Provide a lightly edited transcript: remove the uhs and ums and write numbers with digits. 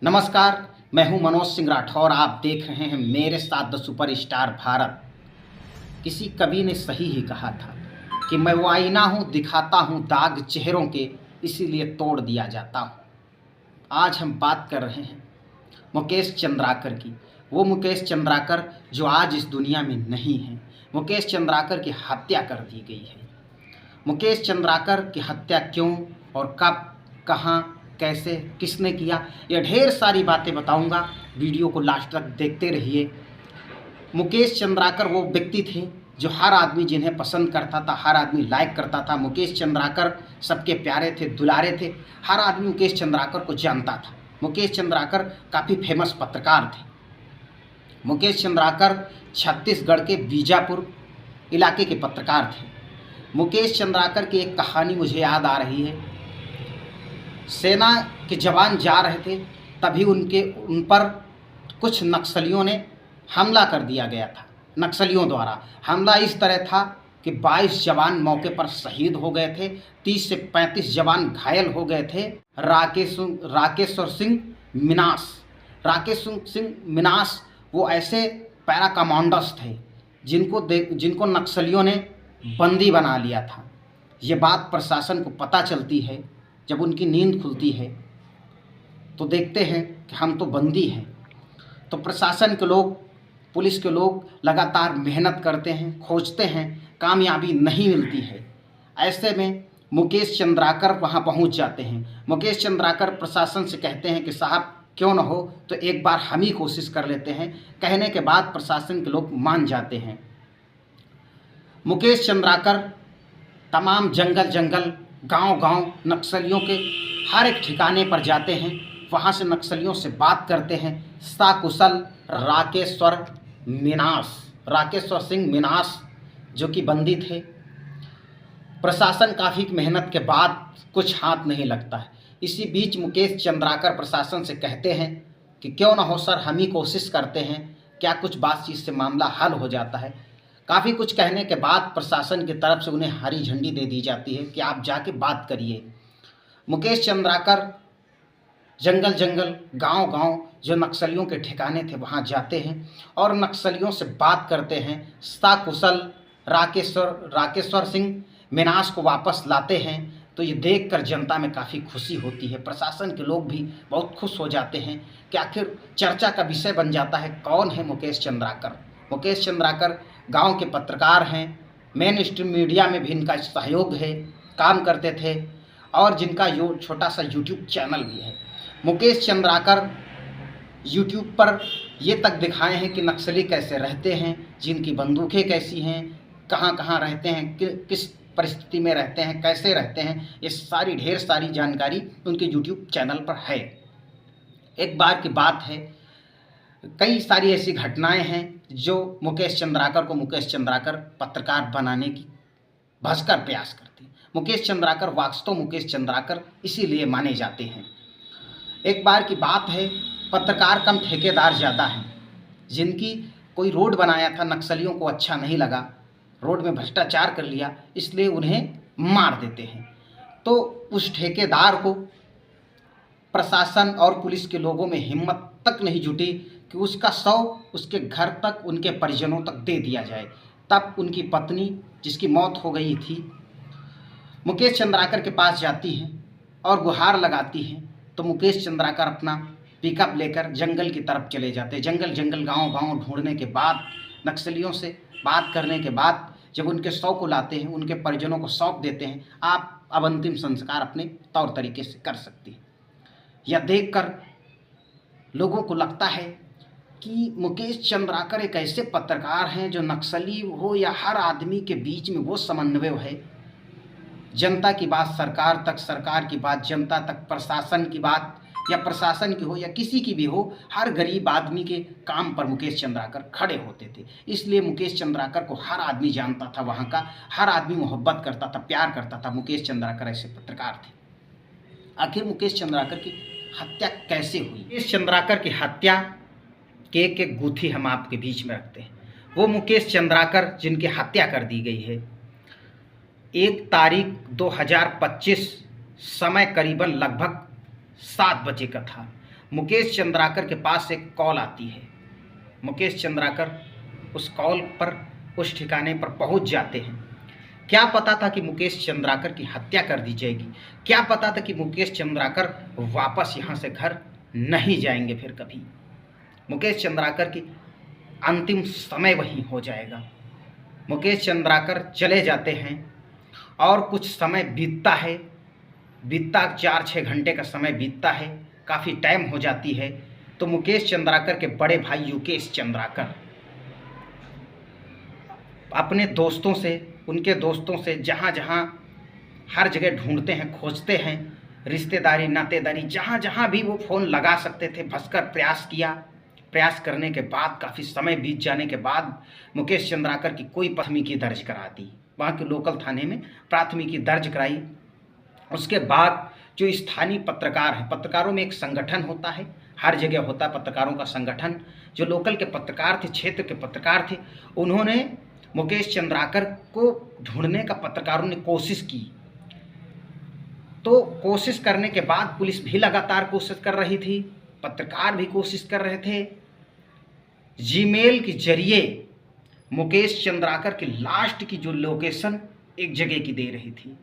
नमस्कार, मैं हूं मनोज सिंह राठौर। आप देख रहे हैं मेरे साथ द सुपरस्टार भारत। किसी कवि ने सही ही कहा था कि मैं वो आईना हूं, दिखाता हूं दाग चेहरों के, इसीलिए तोड़ दिया जाता हूं। आज हम बात कर रहे हैं मुकेश चंद्राकर की। वो मुकेश चंद्राकर जो आज इस दुनिया में नहीं है। मुकेश चंद्राकर की हत्या कर दी गई है। मुकेश चंद्राकर की हत्या क्यों और कब, कहाँ, कैसे, किसने किया, ये ढेर सारी बातें बताऊंगा। वीडियो को लास्ट तक देखते रहिए। मुकेश चंद्राकर वो व्यक्ति थे जो हर आदमी जिन्हें पसंद करता था, हर आदमी लाइक करता था। मुकेश चंद्राकर सबके प्यारे थे, दुलारे थे। हर आदमी मुकेश चंद्राकर को जानता था। मुकेश चंद्राकर काफ़ी फेमस पत्रकार थे। मुकेश चंद्राकर छत्तीसगढ़ के बीजापुर इलाके के पत्रकार थे। मुकेश चंद्राकर की एक कहानी मुझे याद आ रही है। सेना के जवान जा रहे थे, तभी उन पर कुछ नक्सलियों ने हमला कर दिया गया था। नक्सलियों द्वारा हमला इस तरह था कि 22 जवान मौके पर शहीद हो गए थे। 30 से 35 जवान घायल हो गए थे। राकेश्वर सिंह मिनास वो ऐसे पैरा कमांडर्स थे जिनको नक्सलियों ने बंदी बना लिया था। ये बात प्रशासन को पता चलती है। जब उनकी नींद खुलती है तो देखते हैं कि हम तो बंदी हैं। तो प्रशासन के लोग, पुलिस के लोग लगातार मेहनत करते हैं, खोजते हैं, कामयाबी नहीं मिलती है। ऐसे में मुकेश चंद्राकर वहाँ पहुँच जाते हैं। मुकेश चंद्राकर प्रशासन से कहते हैं कि साहब क्यों न हो तो एक बार हम ही कोशिश कर लेते हैं। कहने के बाद प्रशासन के लोग मान जाते हैं। मुकेश चंद्राकर तमाम जंगल गांव नक्सलियों के हर एक ठिकाने पर जाते हैं। वहां से नक्सलियों से बात करते हैं। सकुशल राकेश्वर सिंह मिनास जो कि बंदी थे। प्रशासन काफ़ी मेहनत के बाद कुछ हाथ नहीं लगता है। इसी बीच मुकेश चंद्राकर प्रशासन से कहते हैं कि क्यों ना हो सर, हम ही कोशिश करते हैं, क्या कुछ बातचीत से मामला हल हो जाता है। काफ़ी कुछ कहने के बाद प्रशासन की तरफ से उन्हें हरी झंडी दे दी जाती है कि आप जाके बात करिए। मुकेश चंद्राकर जंगल गांव जो नक्सलियों के ठिकाने थे वहां जाते हैं और नक्सलियों से बात करते हैं। सकुशल राकेश्वर सिंह मिनास को वापस लाते हैं। तो ये देखकर जनता में काफ़ी खुशी होती है। प्रशासन के लोग भी बहुत खुश हो जाते हैं कि आखिर चर्चा का विषय बन जाता है कौन है मुकेश चंद्राकर। मुकेश चंद्राकर गांव के पत्रकार हैं। मेन स्ट्रीम मीडिया में भी इनका सहयोग है, काम करते थे और जिनका छोटा सा यूट्यूब चैनल भी है। मुकेश चंद्राकर यूट्यूब पर ये तक दिखाए हैं कि नक्सली कैसे रहते हैं, जिनकी बंदूकें कैसी हैं, कहाँ रहते हैं, किस परिस्थिति में रहते हैं, कैसे रहते हैं, ये सारी ढेर सारी जानकारी उनके यूट्यूब चैनल पर है। एक बार की बात है, कई सारी ऐसी घटनाएं हैं जो मुकेश चंद्राकर पत्रकार बनाने की भयंकर प्रयास करते हैं। मुकेश चंद्राकर वास्तव मुकेश चंद्राकर इसीलिए माने जाते हैं। एक बार की बात है, पत्रकार कम ठेकेदार ज़्यादा हैं। जिनकी कोई रोड बनाया था, नक्सलियों को अच्छा नहीं लगा, रोड में भ्रष्टाचार कर लिया, इसलिए उन्हें मार देते हैं। तो उस ठेकेदार को प्रशासन और पुलिस के लोगों में हिम्मत तक नहीं जुटी कि उसका शव उसके घर तक, उनके परिजनों तक दे दिया जाए। तब उनकी पत्नी, जिसकी मौत हो गई थी, मुकेश चंद्राकर के पास जाती हैं और गुहार लगाती हैं। तो मुकेश चंद्राकर अपना पिकअप लेकर जंगल की तरफ चले जाते। जंगल गांव ढूंढने के बाद, नक्सलियों से बात करने के बाद जब उनके शव को लाते हैं, उनके परिजनों को सौंप देते हैं। आप अब अंतिम संस्कार अपने तौर तरीके से कर सकती हैं। यह देखकर लोगों को लगता है कि मुकेश चंद्राकर एक ऐसे पत्रकार हैं जो नक्सली हो या हर आदमी के बीच में वो समन्वय है। जनता की बात सरकार तक, सरकार की बात जनता तक, प्रशासन की बात या प्रशासन की हो या किसी की भी हो, हर गरीब आदमी के काम पर मुकेश चंद्राकर खड़े होते थे। इसलिए मुकेश चंद्राकर को हर आदमी जानता था, वहाँ का हर आदमी मोहब्बत करता था, प्यार करता था। मुकेश चंद्राकर ऐसे पत्रकार थे। आखिर मुकेश चंद्राकर की हत्या कैसे हुई? मुकेश चंद्राकर की हत्या के एक गुत्थी हम आपके बीच में रखते हैं। वो मुकेश चंद्राकर जिनकी हत्या कर दी गई है, 1 तारीख 2025 समय करीबन लगभग 7 बजे का था। मुकेश चंद्राकर के पास एक कॉल आती है। मुकेश चंद्राकर उस कॉल पर, उस ठिकाने पर पहुंच जाते हैं। क्या पता था कि मुकेश चंद्राकर की हत्या कर दी जाएगी, क्या पता था कि मुकेश चंद्राकर वापस यहाँ से घर नहीं जाएंगे फिर कभी। मुकेश चंद्राकर की अंतिम समय वहीं हो जाएगा। मुकेश चंद्राकर चले जाते हैं और कुछ समय बीतता है, 4-6 घंटे का समय बीतता है, काफ़ी टाइम हो जाती है। तो मुकेश चंद्राकर के बड़े भाई युकेश चंद्राकर अपने दोस्तों से, उनके दोस्तों से जहाँ जहाँ हर जगह ढूंढते हैं, खोजते हैं, रिश्तेदारी नातेदारी जहाँ जहाँ भी वो फ़ोन लगा सकते थे, भसकर प्रयास किया। प्रयास करने के बाद काफ़ी समय बीत जाने के बाद मुकेश चंद्राकर की कोई प्राथमिकी दर्ज करा दी, वहाँ के लोकल थाने में प्राथमिकी दर्ज कराई। उसके बाद जो स्थानीय पत्रकार हैं, पत्रकारों में एक संगठन होता है, हर जगह होता है पत्रकारों का संगठन। जो लोकल के पत्रकार थे, क्षेत्र के पत्रकार थे, उन्होंने मुकेश चंद्राकर को ढूंढने का पत्रकारों ने कोशिश की। तो कोशिश करने के बाद पुलिस भी लगातार कोशिश कर रही थी, पत्रकार भी कोशिश कर रहे थे। जीमेल के जरिए मुकेश चंद्राकर की लास्ट की जो लोकेशन एक जगह की दे रही थी,